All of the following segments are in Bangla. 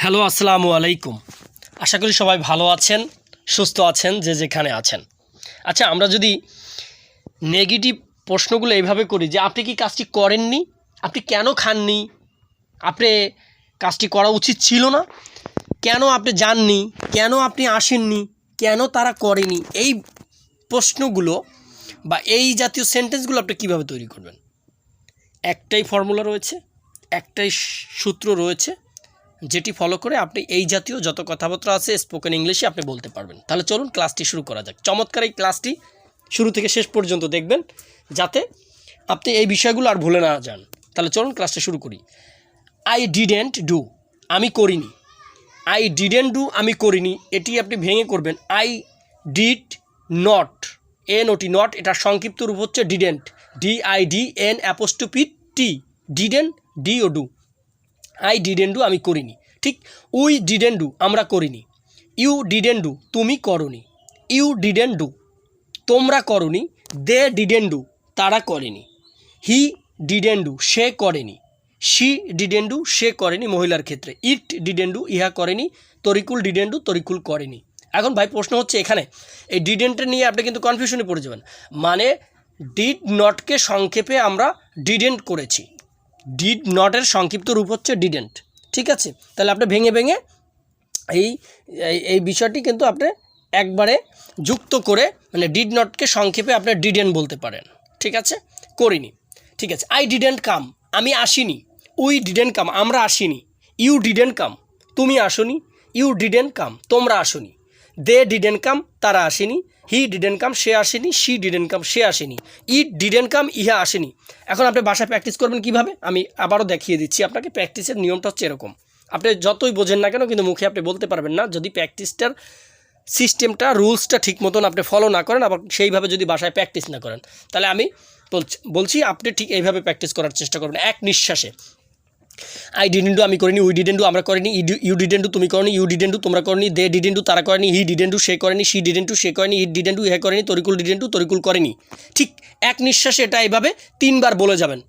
হ্যালো, আসসালামু আলাইকুম। আশা করি সবাই ভালো আছেন, সুস্থ আছেন, যে যেখানে আছেন। আচ্ছা, আমরা যদি নেগেটিভ প্রশ্নগুলো এইভাবে করি যে আপনি কি কাজটি করেননি, আপনি কেন খাননি, আপনি কাজটি করা উচিত ছিল না, কেন আপনি যাননি, কেন আপনি আসেননি, কেন তারা করেনি, এই প্রশ্নগুলো বা এই জাতীয় সেন্টেন্সগুলো আপনি কীভাবে তৈরি করবেন? একটাই ফর্মুলা রয়েছে, একটাই সূত্র রয়েছে, যেটি ফলো করে আপনি এই জাতীয় যত কথাবার্তা আছে স্পোকেন ইংলিশে আপনি বলতে পারবেন। তাহলে চলুন ক্লাসটি শুরু করা যাক। চমৎকার এই ক্লাসটি শুরু থেকে শেষ পর্যন্ত দেখবেন, যাতে আপনি এই বিষয়গুলো আর ভুলে না যান। তাহলে চলুন ক্লাসটা শুরু করি। আই ডিডেন্ট ডু, আমি করিনি। আই ডিডেন্ট ডু, আমি করিনি, এটি আপনি ভেঙে করবেন I did not, NOT, not, এটার সংক্ষিপ্ত রূপ হচ্ছে didn't, DIDN''T, didn't, DO do. I didn't do, আমি করিনি। ঠিক, উই ডিডেন্ট ডু, আমরা করিনি। ইউ ডিডেন্ট ডু, তুমি করনি। ইউ ডিডেন্ট ডু, তোমরা করনি। দে ডিডেন্ট ডু, তারা করেনি। হি ডিডেন্ট ডু, সে করেনি। শি ডিডেন্ট ডু, সে করেনি মহিলার ক্ষেত্রে। ইট ডিডেন্ট ডু, ইহা করেনি। তরিকুল ডিডেন্ট ডু, তরিকুল করেনি। এখন ভাই প্রশ্ন হচ্ছে এখানে এই ডিডেন্টে নিয়ে আপনি কিন্তু কনফিউশনে পড়ে যাবেন। মানে ডিড নটকে সংক্ষেপে আমরা ডিডেন্ট করেছি। ডিড নটের সংক্ষিপ্ত রূপ হচ্ছে ডিডেন্ট। ঠিক আছে, তাহলে আপনি ভেঙে ভেঙে এই বিষয়টি কিন্তু আপনি একবারে যুক্ত করে, মানে ডিড নটকে সংক্ষেপে আপনি ডিডেন্ট বলতে পারেন। ঠিক আছে, করিনি। ঠিক আছে, আই ডিডেন্ট কাম, আমি আসিনি। উই ডিডেন্ট কাম, আমরা আসিনি। ইউ ডিডেন্ট কাম, তুমি আসনি। ইউ ডিডেন্ট কাম, তোমরা আসনি। দে ডিডেন্ট কাম, তারা আসেনি। হি ডিডেন্ট কাম, সে আসেনি। শি ডিডেন্ট কাম, সে আসেনি। ইট ডিডেন্ট কাম, ইহা আসেনি। এখন আপনি বাসায় প্র্যাকটিস করবেন কিভাবে, আমি আবারও দেখিয়ে দিচ্ছি আপনাকে। প্র্যাকটিসের নিয়মটা হচ্ছে এরকম, আপনি যতই বোঝেন না কেন কিন্তু মুখে আপনি বলতে পারবেন না যদি প্র্যাকটিসটার সিস্টেমটা, রুলসটা ঠিক মতন আপনি ফলো না করেন, আবার সেইভাবে যদি বাসায় প্র্যাকটিস না করেন। তাহলে আমি বলছি আপনি ঠিক এইভাবে প্র্যাকটিস করার চেষ্টা করবেন এক নিঃশ্বাসে। আই ডিডেন্ট ডু, আমি করিনি। উই ডিডেন্ট ডু, আমরা করিনি। ইউ ডিডেন্ট ডু, তুমি করনি। ইউ ডিডেন্ট ডু, তোমরা করনি। দে ডিডেন্ট ডু, তারা করেনি। হি ডিডেন্ট ডু, সে করেনি। শি ডিডেন্ট ডু, সে করেনি। ইট ডিডেন্ট ডু, ইহা করেনি। তরিকুল ডিডেন্ট ডু, তরিকুল করেনি। ঠিক এক নিঃশ্বাসে এটা এইভাবে 3 বার বলে যাবেন,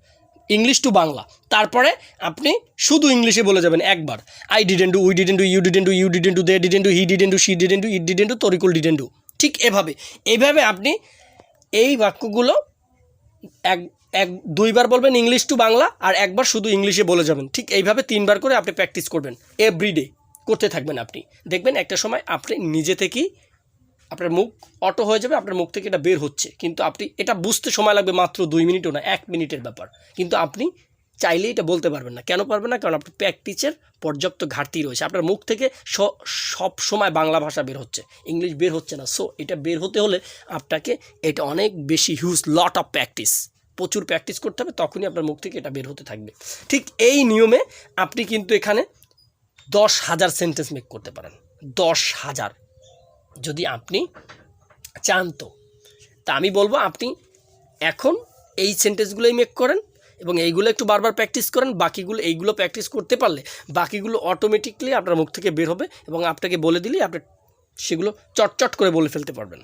ইংলিশ টু বাংলা। তারপরে আপনি শুধু ইংলিশে বলে যাবেন একবার। I didn't do, we didn't do, you didn't do, you didn't do, they didn't do, he didn't do, she didn't do, it didn't do, Tarikul didn't do. ঠিক এইভাবে আপনি এই বাক্যগুলো দুইবার বলবেন ইংলিশ টু বাংলা, আর একবার শুধু ইংলিশে বলে যাবেন। ঠিক এইভাবে 3 বার করে আপনি প্র্যাকটিস করবেন, এভরিডে করতে থাকবেন। আপনি দেখবেন একটা সময় আপনি নিজে থেকেই আপনার মুখ অটো হয়ে যাবে, আপনার মুখ থেকে এটা বের হচ্ছে। কিন্তু আপনি এটা বুঝতে সময় লাগবে মাত্র 2 মিনিটও না, 1 মিনিটের ব্যাপার। কিন্তু আপনি চাইলেই এটা বলতে পারবেন না। কেন পারবেন না? কারণ আপনার প্র্যাকটিসের পর্যাপ্ত ঘাটতি রয়েছে। আপনার মুখ থেকে সব সময় বাংলা ভাষা বের হচ্ছে, ইংলিশ বের হচ্ছে না। সো এটা বের হতে হলে আপনাকে এটা অনেক বেশি হিউজ লট অফ প্র্যাকটিস, প্রচুর প্র্যাকটিস করতে হবে, তখনই আপনার মুখ থেকে এটা বের হতে থাকবে। ঠিক এই নিয়মে আপনি কিন্তু এখানে 10,000 সেন্টেন্স মেক করতে পারেন। 10,000 যদি আপনি চান তো। তা আমি বলবো আপনি এখন এই সেন্টেন্সগুলোই মেক করেন এবং এইগুলো একটু বারবার প্র্যাকটিস করেন। বাকিগুলো এইগুলো প্র্যাকটিস করতে পারলে বাকিগুলো অটোমেটিকলি আপনার মুখ থেকে বের হবে এবং আপনাকে বলে দিলেই আপনি সেগুলো চটচট করে বলে ফেলতে পারবেন।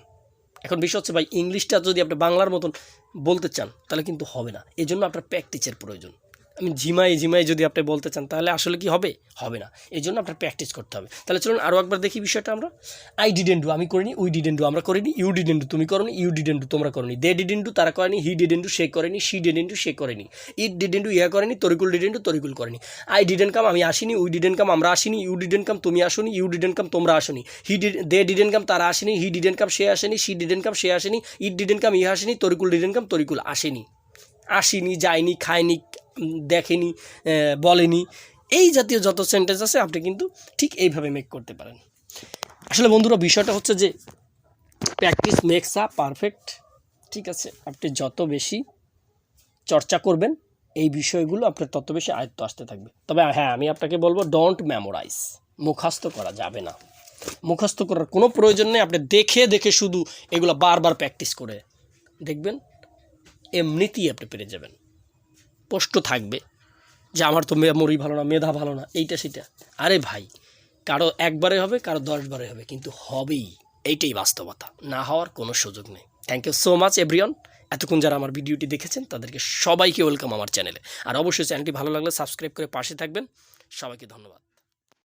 এখন বিষয় হচ্ছে ভাই, ইংলিশটা যদি আপনি বাংলার মতন বলতে চান তাহলে কিন্তু হবে না। এই জন্য আপনার প্র্যাকটিসের প্রয়োজন। আমি ঝিমাই যদি আপনি বলতে চান তাহলে আসলে কি হবে? হবে না। এই জন্য আপনার প্র্যাকটিস করতে হবে। তাহলে চলুন আরও একবার দেখি বিষয়টা আমরা। আই ডিডেন্ট ডু, আমি করিনি। উই ডিডেন্ট ডু, আমরা করিনি। ইউ ডিডেন্ট ডু, তুমি করনি। ইউ ডিডেন্ট ডু, তোমরা করনি। দে ডিডেন্ট ডু, তারা করেনি। হি ডিডেন্ট ডু, সে করেনি। শি ডিডেন্ট ডু, সে করেনি। ইট ডিডেন্ট ডু, ইহা করেনি। তরিকুল ডিডেন্ট ডু, তরিকুল করেনি। আই ডিডেন্ট কাম, আমি আসিনি। উই ডিডেন্ট কাম, আমরা আসিনি। ইউ ডিডেন্ট কাম, তুমি আসনি। ইউ ডিডেন্ট কাম, তোমরা আসনি। দে ডিডেন্ট কাম, তারা আসেনি। হি ডিডেন্ট কাম, সে আসেনি। শি ডিডেন্ট কাম, সে আসেনি। ইট ডিডেন্ট কাম, ইহা আসেনি। তরিকুল ডিডেন্ট কাম, তরিকুল আসেনি। আসেনি, যায়নি, খায়নি, দেখেনি, বলেনি, এই জাতীয় যত সেন্টেন্স আছে আপনি কিন্তু ঠিক এইভাবে মেক করতে পারেন। আসলে বন্ধুরা বিষয়টা হচ্ছে যে প্র্যাকটিস মেক্স আ পারফেক্ট। ঠিক আছে, আপনি যত বেশি চর্চা করবেন এই বিষয়গুলো আপনার তত বেশি আয়ত্ত আসতে থাকবে। তবে হ্যাঁ, আমি আপনাকে বলবো ডোন্ট মেমোরাইজ, মুখস্থ করা যাবে না। মুখস্থ করার কোনো প্রয়োজন নেই। আপনি দেখে দেখে শুধু এগুলো বারবার প্র্যাকটিস করে দেখবেন, এমনিতেই আপনি পেরে যাবেন। প্রশ্ন থাকবে যে আমার তো মেমোরি ভালো না, মেধা ভালো না, এইটা সেটা। আরে ভাই, কারো একবারে হবে, কারো 10 বারে হবে, কিন্তু হবেই। এইটাই বাস্তবতা, না হওয়ার কোনো সুযোগ নেই। Thank you so much everyone. এতক্ষণ যারা আমার ভিডিওটি দেখেছেন তাদেরকে সবাইকে ওয়েলকাম আমার চ্যানেলে। আর অবশ্যই চ্যানেলটি ভালো লাগলে সাবস্ক্রাইব করে পাশে থাকবেন। সবাইকে ধন্যবাদ।